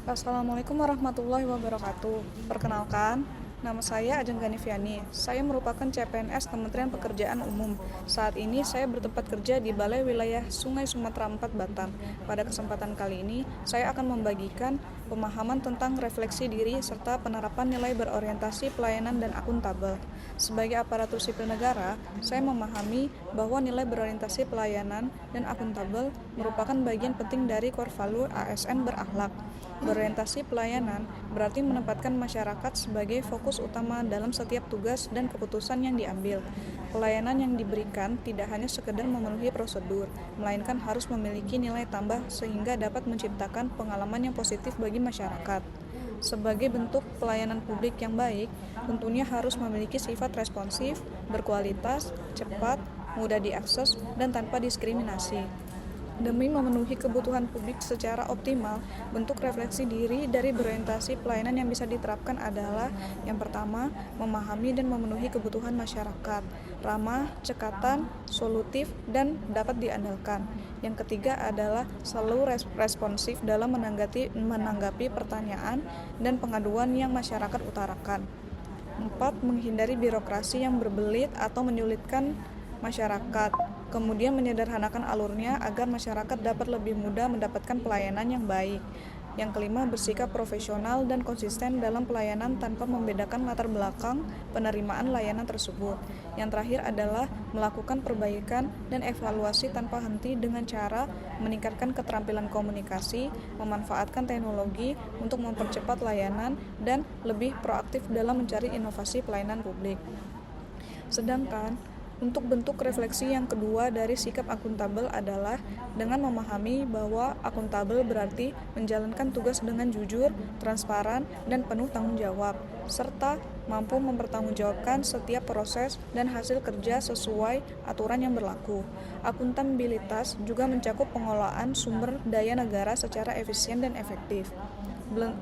Assalamualaikum warahmatullahi wabarakatuh. Perkenalkan, nama saya Ajeng Ganiviani. Saya merupakan CPNS Kementerian Pekerjaan Umum. Saat ini saya bertempat kerja di Balai Wilayah Sungai Sumatera 4 Batam. Pada kesempatan kali ini, saya akan membagikan pemahaman tentang refleksi diri serta penerapan nilai berorientasi pelayanan dan akuntabel. Sebagai aparatur sipil negara, saya memahami bahwa nilai berorientasi pelayanan dan akuntabel merupakan bagian penting dari core value ASN berakhlak. Berorientasi pelayanan berarti menempatkan masyarakat sebagai fokus utama dalam setiap tugas dan keputusan yang diambil. Pelayanan yang diberikan tidak hanya sekedar memenuhi prosedur, melainkan harus memiliki nilai tambah sehingga dapat menciptakan pengalaman yang positif bagi masyarakat. Sebagai bentuk pelayanan publik yang baik, tentunya harus memiliki sifat responsif, berkualitas, cepat, mudah diakses, dan tanpa diskriminasi. Demi memenuhi kebutuhan publik secara optimal, bentuk refleksi diri dari berorientasi pelayanan yang bisa diterapkan adalah: yang pertama, memahami dan memenuhi kebutuhan masyarakat, ramah, cekatan, solutif, dan dapat diandalkan. Yang ketiga adalah selalu responsif dalam menanggapi pertanyaan dan pengaduan yang masyarakat utarakan. 4. Menghindari birokrasi yang berbelit atau menyulitkan masyarakat, kemudian menyederhanakan alurnya agar masyarakat dapat lebih mudah mendapatkan pelayanan yang baik. Yang kelima, bersikap profesional dan konsisten dalam pelayanan tanpa membedakan latar belakang penerimaan layanan tersebut. Yang terakhir adalah melakukan perbaikan dan evaluasi tanpa henti dengan cara meningkatkan keterampilan komunikasi, memanfaatkan teknologi untuk mempercepat layanan, dan lebih proaktif dalam mencari inovasi pelayanan publik. Sedangkan untuk bentuk refleksi yang kedua dari sikap akuntabel adalah dengan memahami bahwa akuntabel berarti menjalankan tugas dengan jujur, transparan, dan penuh tanggung jawab, serta mampu mempertanggungjawabkan setiap proses dan hasil kerja sesuai aturan yang berlaku. Akuntabilitas juga mencakup pengelolaan sumber daya negara secara efisien dan efektif.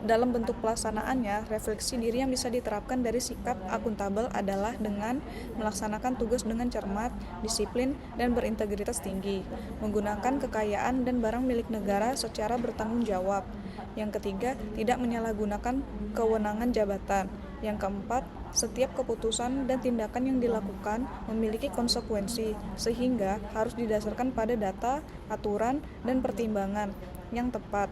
Dalam bentuk pelaksanaannya, refleksi diri yang bisa diterapkan dari sikap akuntabel adalah dengan melaksanakan tugas dengan cermat, disiplin, dan berintegritas tinggi, menggunakan kekayaan dan barang milik negara secara bertanggung jawab. Yang ketiga, tidak menyalahgunakan kewenangan jabatan. Yang keempat, setiap keputusan dan tindakan yang dilakukan memiliki konsekuensi, sehingga harus didasarkan pada data, aturan, dan pertimbangan yang tepat,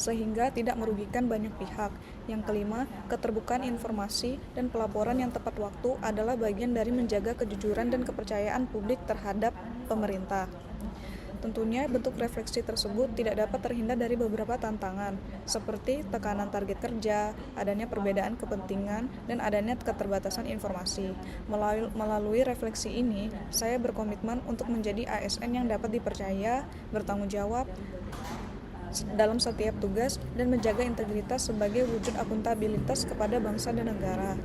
sehingga tidak merugikan banyak pihak. Yang kelima, keterbukaan informasi dan pelaporan yang tepat waktu adalah bagian dari menjaga kejujuran dan kepercayaan publik terhadap pemerintah. Tentunya bentuk refleksi tersebut tidak dapat terhindar dari beberapa tantangan, seperti tekanan target kerja, adanya perbedaan kepentingan, dan adanya keterbatasan informasi. Melalui refleksi ini, saya berkomitmen untuk menjadi ASN yang dapat dipercaya, bertanggung jawab dalam setiap tugas, dan menjaga integritas sebagai wujud akuntabilitas kepada bangsa dan negara.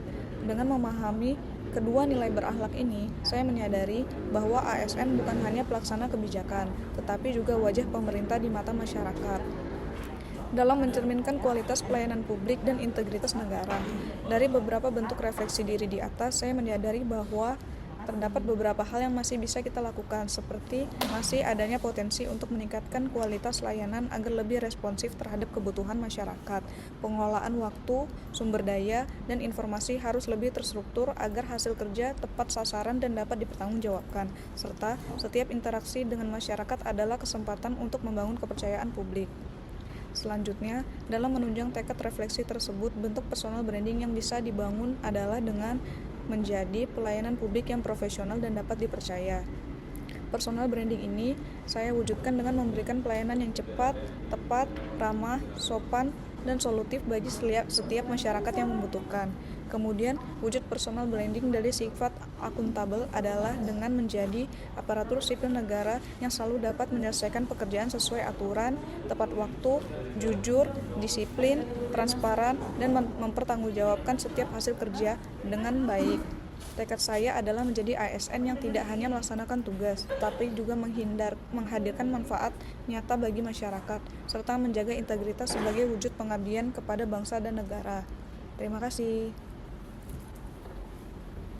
Dengan memahami kedua nilai berakhlak ini, saya menyadari bahwa ASN bukan hanya pelaksana kebijakan, tetapi juga wajah pemerintah di mata masyarakat. Dalam mencerminkan kualitas pelayanan publik dan integritas negara, dari beberapa bentuk refleksi diri di atas, saya menyadari bahwa terdapat beberapa hal yang masih bisa kita lakukan, seperti masih adanya potensi untuk meningkatkan kualitas layanan agar lebih responsif terhadap kebutuhan masyarakat. Pengelolaan waktu, sumber daya, dan informasi harus lebih terstruktur agar hasil kerja tepat sasaran dan dapat dipertanggungjawabkan, serta setiap interaksi dengan masyarakat adalah kesempatan untuk membangun kepercayaan publik. Selanjutnya, dalam menunjang tekad refleksi tersebut, bentuk personal branding yang bisa dibangun adalah dengan menjadi pelayanan publik yang profesional dan dapat dipercaya. Personal branding ini saya wujudkan dengan memberikan pelayanan yang cepat, tepat, ramah, sopan, dan solutif bagi setiap masyarakat yang membutuhkan. Kemudian, wujud personal branding dari sifat akuntabel adalah dengan menjadi aparatur sipil negara yang selalu dapat menyelesaikan pekerjaan sesuai aturan, tepat waktu, jujur, disiplin, transparan, dan mempertanggungjawabkan setiap hasil kerja dengan baik. Tekad saya adalah menjadi ASN yang tidak hanya melaksanakan tugas, tapi juga menghadirkan manfaat nyata bagi masyarakat, serta menjaga integritas sebagai wujud pengabdian kepada bangsa dan negara. Terima kasih.